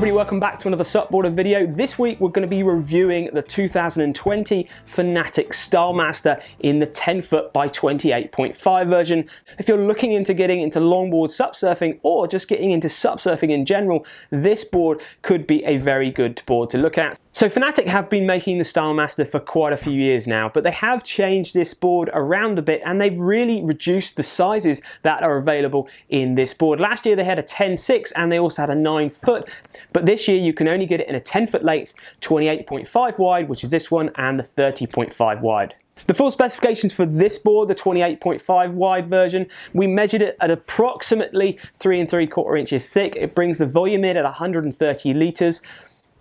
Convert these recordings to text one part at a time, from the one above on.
everybody, welcome back to another SUPboarder video. This week we're going to be reviewing the 2020 Fanatic Stylemaster in the 10' by 28.5 version. If you're looking into getting into longboard SUP surfing or just getting into SUP surfing in general, this board could be a very good board to look at. So Fanatic have been making the Stylemaster for quite a few years now, but they have changed this board around a bit and they've really reduced the sizes that are available in this board. Last year they had a 10'6" and they also had a 9', but this year you can only get it in a 10' length, 28.5 wide, which is this one, and the 30.5 wide. The full specifications for this board, the 28.5 wide version, we measured it at approximately 3 3/4 inches thick. It brings the volume in at 130 litres.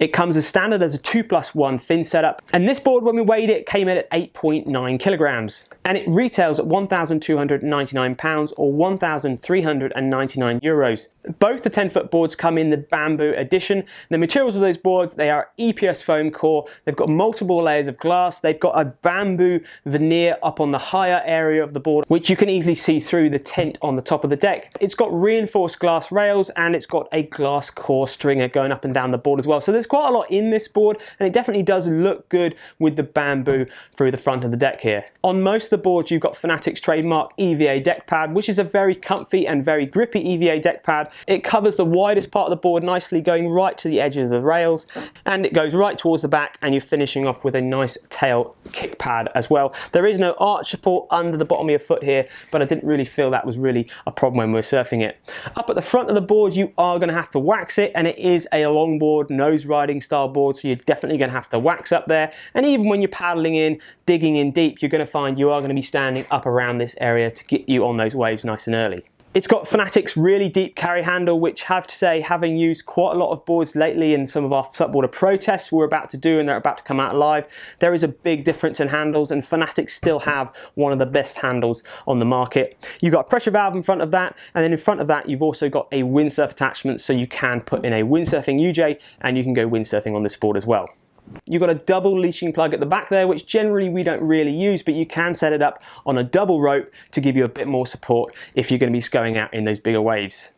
It comes as standard as a 2+1 fin setup, and this board, when we weighed it, came in at 8.9 kilograms, and it retails at £1,299 or €1,399. Both the 10' boards come in the bamboo edition. The materials of those boards, they are EPS foam core. They've got multiple layers of glass. They've got a bamboo veneer up on the higher area of the board, which you can easily see through the tint on the top of the deck. It's got reinforced glass rails and it's got a glass core stringer going up and down the board as well. So there's quite a lot in this board, and it definitely does look good with the bamboo through the front of the deck here. On most of the boards you've got Fanatic's trademark EVA deck pad, which is a very comfy and very grippy EVA deck pad. It covers the widest part of the board nicely, going right to the edge of the rails, and it goes right towards the back, and you're finishing off with a nice tail kick pad as well. There is no arch support under the bottom of your foot here, but I didn't really feel that was really a problem when we were surfing it. Up at the front of the board you are going to have to wax it, and it is a longboard nose riding style board, so you're definitely going to have to wax up there. And even when you're paddling in, digging in deep, you're going to find you are going to be standing up around this area to get you on those waves nice and early. It's got Fanatic's really deep carry handle, which I have to say, having used quite a lot of boards lately in some of our SUPboarder Pro tests we're about to do and they're about to come out live, there is a big difference in handles, and Fanatic still have one of the best handles on the market. You've got a pressure valve in front of that, and then in front of that you've also got a windsurf attachment, so you can put in a windsurfing UJ and you can go windsurfing on this board as well. You've got a double leashing plug at the back there, which generally we don't really use, but you can set it up on a double rope to give you a bit more support if you're going to be going out in those bigger waves.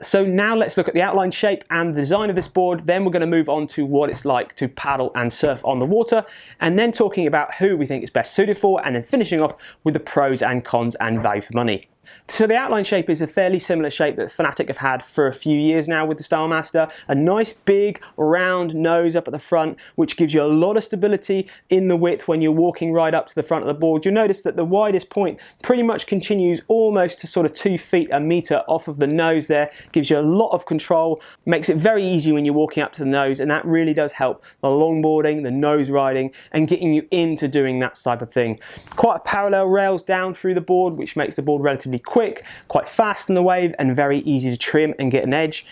So now let's look at the outline, shape and the design of this board. Then we're going to move on to what it's like to paddle and surf on the water, and then talking about who we think it's best suited for, and then finishing off with the pros and cons and value for money. So the outline shape is a fairly similar shape that Fanatic have had for a few years now with the Stylemaster. A nice big round nose up at the front, which gives you a lot of stability in the width when you're walking right up to the front of the board. You'll notice that the widest point pretty much continues almost to sort of 2 feet, a meter off of the nose there. Gives you a lot of control, makes it very easy when you're walking up to the nose, and that really does help the longboarding, the nose riding, and getting you into doing that type of thing. Quite a parallel rails down through the board, which makes the board relatively quick, quite fast in the wave, and very easy to trim and get an edge.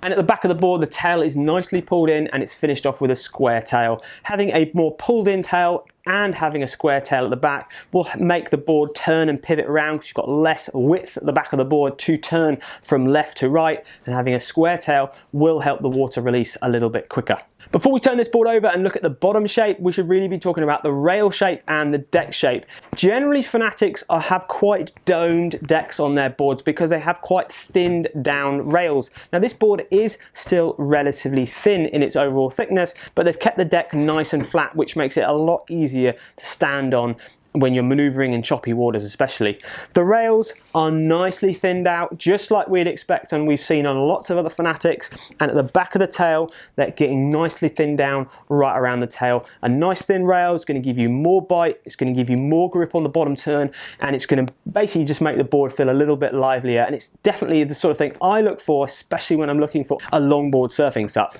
And at the back of the board, the tail is nicely pulled in and it's finished off with a square tail. Having a more pulled in tail and having a square tail at the back will make the board turn and pivot around, because you've got less width at the back of the board to turn from left to right, and having a square tail will help the water release a little bit quicker. Before we turn this board over and look at the bottom shape, we should really be talking about the rail shape and the deck shape. Generally, Fanatics have quite domed decks on their boards because they have quite thinned down rails. Now this board is still relatively thin in its overall thickness, but they've kept the deck nice and flat, which makes it a lot easier to stand on when you're maneuvering in choppy waters especially. The rails are nicely thinned out, just like we'd expect and we've seen on lots of other Fanatics, and at the back of the tail they're getting nicely thinned down right around the tail. A nice thin rail is going to give you more bite, it's going to give you more grip on the bottom turn, and it's going to basically just make the board feel a little bit livelier, and it's definitely the sort of thing I look for, especially when I'm looking for a longboard surfing SUP.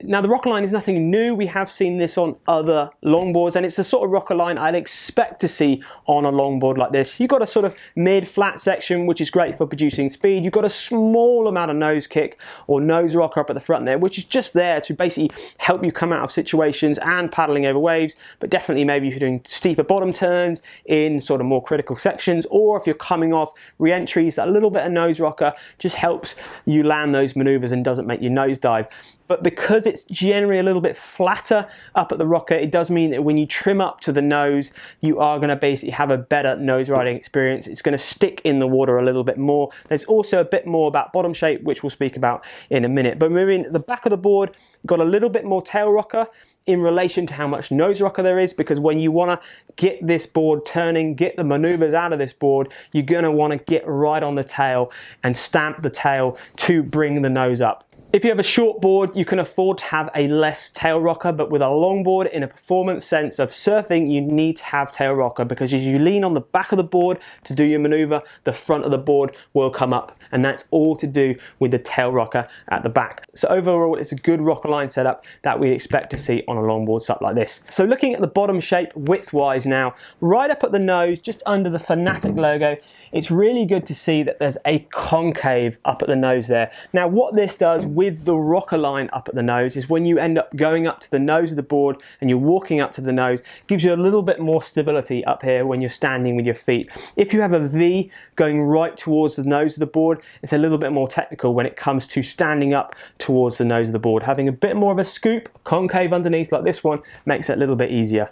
Now the rocker line is nothing new, we have seen this on other longboards, and it's the sort of rocker line I'd expect to see on a longboard like this. You've got a sort of mid-flat section, which is great for producing speed. You've got a small amount of nose kick or nose rocker up at the front there, which is just there to basically help you come out of situations and paddling over waves, but definitely maybe if you're doing steeper bottom turns in sort of more critical sections, or if you're coming off re-entries, that little bit of nose rocker just helps you land those maneuvers and doesn't make you nose dive. but because it's generally a little bit flatter up at the rocker, it does mean that when you trim up to the nose, you are going to basically have a better nose riding experience. It's going to stick in the water a little bit more. There's also a bit more about bottom shape, which we'll speak about in a minute. But moving to the back of the board, got a little bit more tail rocker in relation to how much nose rocker there is, because when you want to get this board turning, get the maneuvers out of this board, you're going to want to get right on the tail and stamp the tail to bring the nose up. If you have a short board, you can afford to have a less tail rocker, but with a longboard, in a performance sense of surfing, you need to have tail rocker, because as you lean on the back of the board to do your maneuver, the front of the board will come up, and that's all to do with the tail rocker at the back. So overall, it's a good rocker line setup that we expect to see on a longboard SUP like this. So looking at the bottom shape width-wise now, right up at the nose, just under the Fanatic logo, it's really good to see that there's a concave up at the nose there. Now what this does with the rocker line up at the nose is when you end up going up to the nose of the board and you're walking up to the nose, gives you a little bit more stability up here when you're standing with your feet. If you have a V going right towards the nose of the board, it's a little bit more technical when it comes to standing up towards the nose of the board. Having a bit more of a scoop, concave underneath like this one, makes it a little bit easier.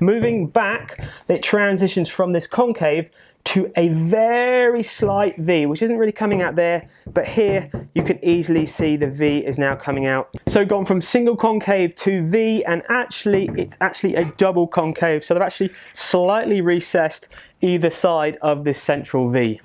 Moving back, it transitions from this concave to a very slight V, which isn't really coming out there, but here you can easily see the V is now coming out. So gone from single concave to V, and actually it's actually a double concave, so they've actually slightly recessed either side of this central V.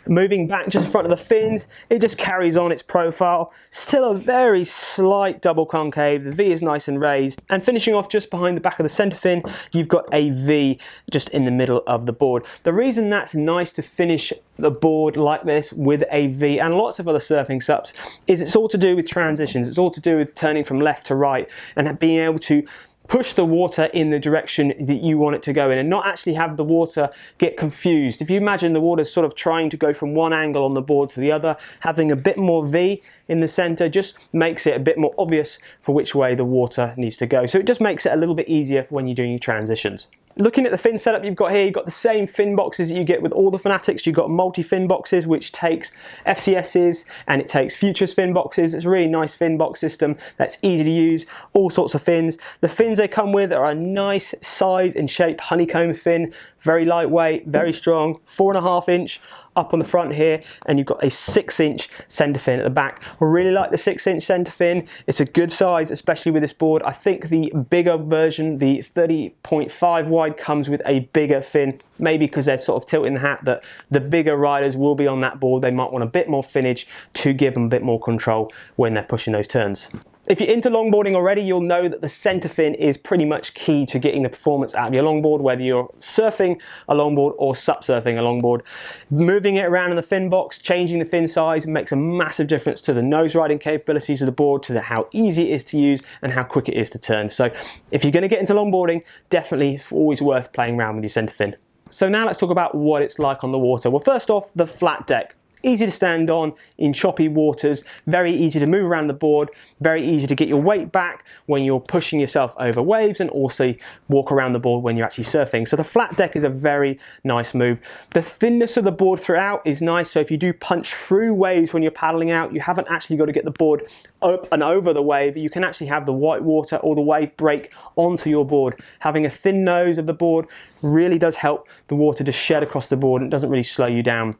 Moving back just in front of the fins, it just carries on its profile. Still a very slight double concave, the V is nice and raised. And finishing off just behind the back of the center fin, you've got a V just in the middle of the board. The reason that's nice to finish the board like this with a V, and lots of other surfing SUPs, is it's all to do with transitions. It's all to do with turning from left to right and being able to push the water in the direction that you want it to go in and not actually have the water get confused. If you imagine the water sort of trying to go from one angle on the board to the other, having a bit more V in the center just makes it a bit more obvious for which way the water needs to go. So it just makes it a little bit easier for when you're doing your transitions. Looking at the fin setup you've got here, you've got the same fin boxes that you get with all the Fanatics. You've got multi-fin boxes, which takes FCSs and it takes Futures fin boxes. It's a really nice fin box system that's easy to use, all sorts of fins. The fins they come with are a nice size and shape honeycomb fin, very lightweight, very strong, 4.5 inch up on the front here, and you've got a 6-inch center fin at the back. I really like the 6-inch center fin. It's a good size, especially with this board. I think the bigger version, the 30.5 wide, comes with a bigger fin, maybe because they're sort of tilting the hat that the bigger riders will be on that board. They might want a bit more finnage to give them a bit more control when they're pushing those turns. If you're into longboarding already, you'll know that the center fin is pretty much key to getting the performance out of your longboard, whether you're surfing a longboard or SUP surfing a longboard. Moving it around in the fin box, changing the fin size makes a massive difference to the nose riding capabilities of the board, to how easy it is to use and how quick it is to turn. So if you're going to get into longboarding, definitely it's always worth playing around with your center fin. So now let's talk about what it's like on the water. Well, first off, the flat deck. Easy to stand on in choppy waters, very easy to move around the board, very easy to get your weight back when you're pushing yourself over waves, and also walk around the board when you're actually surfing. So the flat deck is a very nice move. The thinness of the board throughout is nice, so if you do punch through waves when you're paddling out, you haven't actually got to get the board up and over the wave. You can actually have the white water or the wave break onto your board. Having a thin nose of the board really does help the water to shed across the board, and it doesn't really slow you down.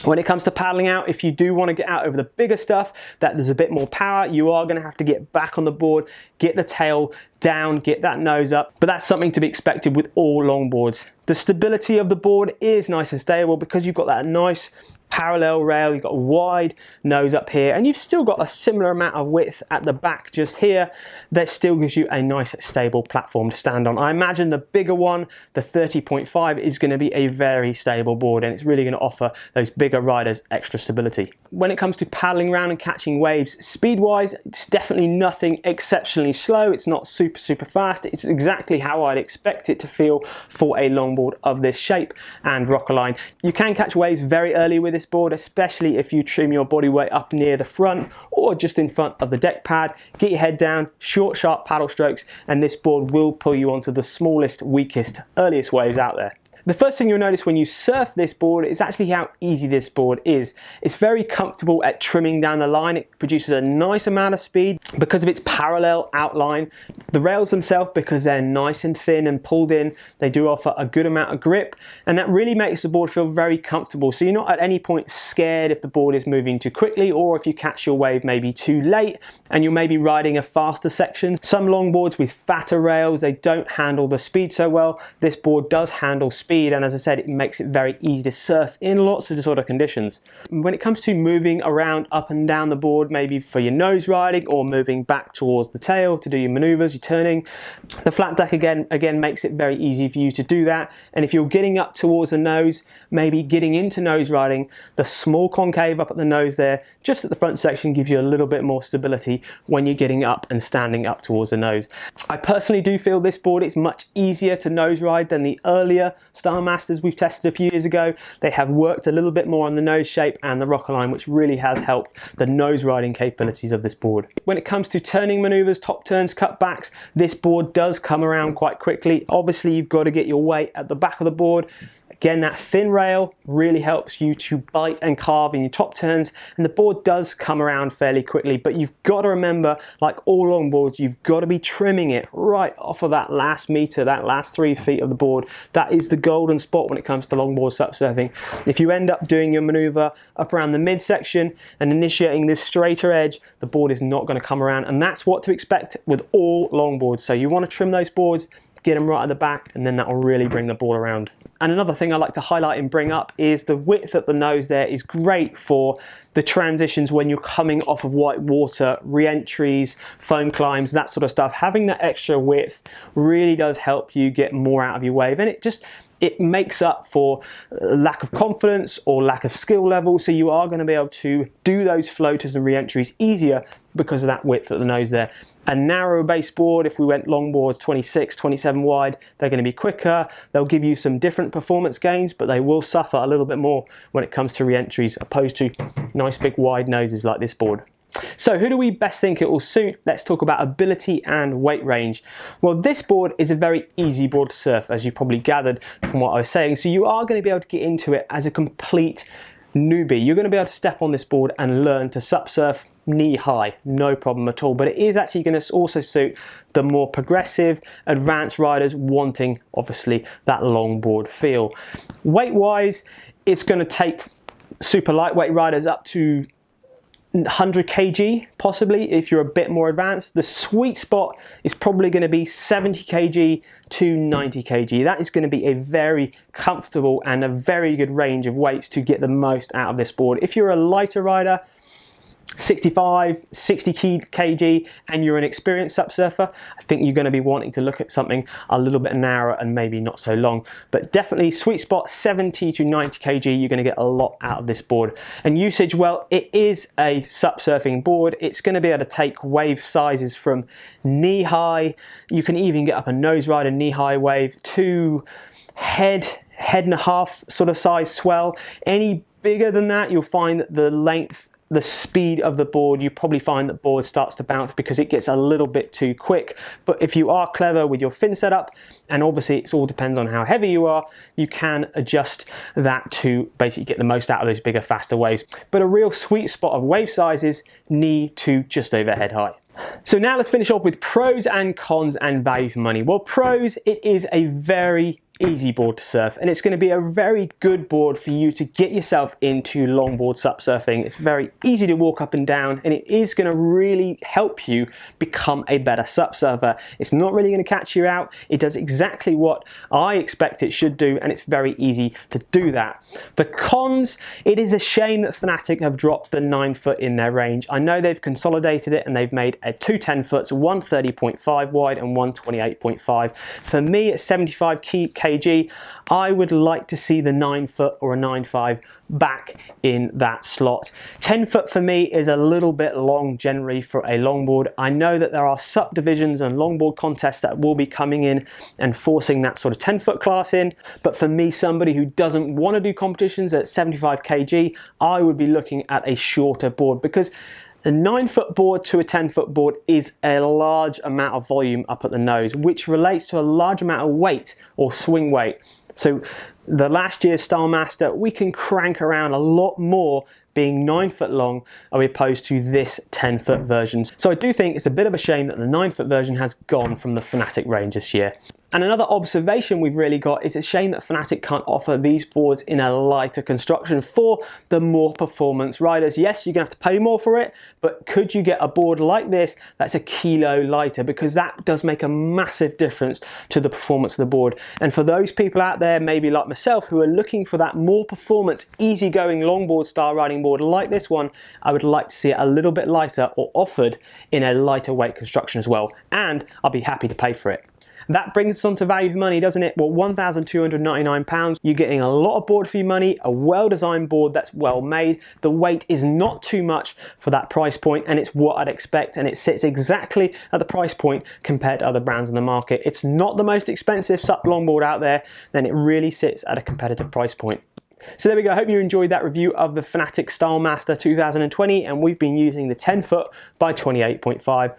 When it comes to paddling out, if you do want to get out over the bigger stuff, that there's a bit more power, you are going to have to get back on the board, get the tail down, get that nose up, but that's something to be expected with all longboards. The stability of the board is nice and stable because you've got that nice parallel rail, you've got a wide nose up here, and you've still got a similar amount of width at the back just here. That still gives you a nice stable platform to stand on. I imagine the bigger one, the 30.5, is going to be a very stable board, and it's really going to offer those bigger riders extra stability. When it comes to paddling around and catching waves, speed wise, it's definitely nothing exceptionally slow. It's not super fast. It's exactly how I'd expect it to feel for a longboard of this shape and rocker line. You can catch waves very early with this board, especially if you trim your body weight up near the front or just in front of the deck pad. Get your head down, short sharp paddle strokes, and this board will pull you onto the smallest, weakest, earliest waves out there. The first thing you'll notice when you surf this board is actually how easy this board is. It's very comfortable at trimming down the line. It produces a nice amount of speed because of its parallel outline. The rails themselves, because they're nice and thin and pulled in, they do offer a good amount of grip, and that really makes the board feel very comfortable. So you're not at any point scared if the board is moving too quickly, or if you catch your wave maybe too late and you're maybe riding a faster section. Some longboards with fatter rails, they don't handle the speed so well. This board does handle speed, and as I said, it makes it very easy to surf in lots of sort of conditions. When it comes to moving around up and down the board, maybe for your nose riding or moving back towards the tail to do your maneuvers, your turning, the flat deck again makes it very easy for you to do that. And if you're getting up towards the nose, maybe getting into nose riding, the small concave up at the nose there, just at the front section, gives you a little bit more stability when you're getting up and standing up towards the nose. I personally do feel this board is much easier to nose ride than the earlier Stylmasters we've tested a few years ago. They have worked a little bit more on the nose shape and the rocker line, which really has helped the nose riding capabilities of this board. When it comes to turning maneuvers, top turns, cutbacks, this board does come around quite quickly. Obviously, you've got to get your weight at the back of the board. Again, that thin rail really helps you to bite and carve in your top turns, and the board does come around fairly quickly, but you've got to remember, like all longboards, you've got to be trimming it right off of that last meter, that last 3 feet of the board. That is the golden spot when it comes to longboard SUP surfing. If you end up doing your maneuver up around the midsection and initiating this straighter edge, the board is not going to come around, and that's what to expect with all longboards. So you want to trim those boards, get them right at the back, and then that will really bring the board around. And another thing I like to highlight and bring up is the width at the nose there is great for the transitions when you're coming off of white water, re-entries, foam climbs, that sort of stuff. Having that extra width really does help you get more out of your wave, and it makes up for lack of confidence or lack of skill level, so you are going to be able to do those floaters and re-entries easier because of that width at the nose there. A narrow base board, if we went longboards 26, 27 wide, they're going to be quicker. They'll give you some different performance gains, but they will suffer a little bit more when it comes to re-entries, opposed to nice big wide noses like this board. So who do we best think it will suit? Let's talk about ability and weight range. Well, this board is a very easy board to surf, as you probably gathered from what I was saying. So you are going to be able to get into it as a complete newbie. You're going to be able to step on this board and learn to SUP surf knee high, no problem at all. But it is actually going to also suit the more progressive, advanced riders wanting, obviously, that longboard feel. Weight wise, it's going to take super lightweight riders up to 100 kg possibly if you're a bit more advanced. The sweet spot is probably going to be 70 kg to 90 kg. That is going to be a very comfortable and a very good range of weights to get the most out of this board. If you're a lighter rider, 65, 60 kg, and you're an experienced SUP surfer, I think you're going to be wanting to look at something a little bit narrower and maybe not so long. But definitely sweet spot 70 to 90 kg, you're going to get a lot out of this board. And usage, well, it is a SUP surfing board. It's going to be able to take wave sizes from knee high, you can even get up a nose rider knee high wave, to head and a half sort of size swell. Any bigger than that, you'll find that the length, the speed of the board, you probably find that board starts to bounce because it gets a little bit too quick. But if you are clever with your fin setup, and obviously it all depends on how heavy you are, you can adjust that to basically get the most out of those bigger, faster waves. But a real sweet spot of wave sizes, knee to just over head high. So now let's finish off with pros and cons and value for money. Well, pros, it is a very easy board to surf, and it's going to be a very good board for you to get yourself into longboard SUP surfing. It's very easy to walk up and down, and it is going to really help you become a better SUP surfer. It's not really going to catch you out. It does exactly what I expect it should do, and it's very easy to do that. The cons, it is a shame that Fanatic have dropped the 9 foot in their range. I know they've consolidated it and they've made two 10 foots, one 30.5 wide and one 28.5. For me, at 75 kg, I would like to see the 9 foot or a 9.5 back in that slot. 10 foot for me is a little bit long generally for a longboard. I know that there are SUP divisions and longboard contests that will be coming in and forcing that sort of 10 foot class in, but for me, somebody who doesn't want to do competitions at 75 kg, I would be looking at a shorter board, because a 9 foot board to a 10 foot board is a large amount of volume up at the nose, which relates to a large amount of weight or swing weight. So the last year's Stylemaster, we can crank around a lot more being 9 foot long as opposed to this 10-foot version. So I do think it's a bit of a shame that the 9-foot version has gone from the Fanatic range this year. And another observation we've really got is it's a shame that Fanatic can't offer these boards in a lighter construction for the more performance riders. Yes, you're gonna have to pay more for it, but could you get a board like this that's a kilo lighter? Because that does make a massive difference to the performance of the board. And for those people out there, maybe like myself, who are looking for that more performance, easygoing longboard style riding board like this one, I would like to see it a little bit lighter or offered in a lighter weight construction as well. And I'll be happy to pay for it. That brings us on to value for money, doesn't it? Well, £1,299, you're getting a lot of board for your money, a well-designed board that's well made. The weight is not too much for that price point, and it's what I'd expect, and it sits exactly at the price point compared to other brands in the market. It's not the most expensive SUP longboard out there, then it really sits at a competitive price point. So there we go. I hope you enjoyed that review of the Fanatic Stylemaster 2020, and we've been using the 10 foot by 28.5.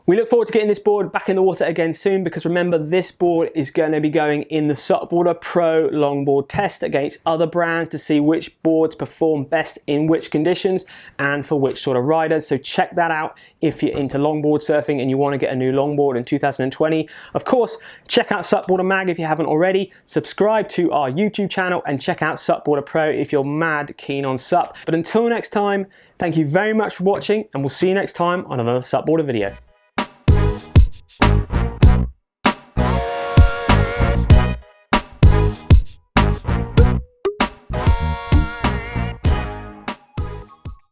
We look forward to getting this board back in the water again soon, because remember, this board is going to be going in the SUPboarder Pro longboard test against other brands to see which boards perform best in which conditions and for which sort of riders. So check that out if you're into longboard surfing and you want to get a new longboard in 2020. Of course, check out SUPboarder Mag if you haven't already. Subscribe to our YouTube channel and check out SUPboarder Pro if you're mad keen on SUP. But until next time, thank you very much for watching, and we'll see you next time on another SUPboarder video.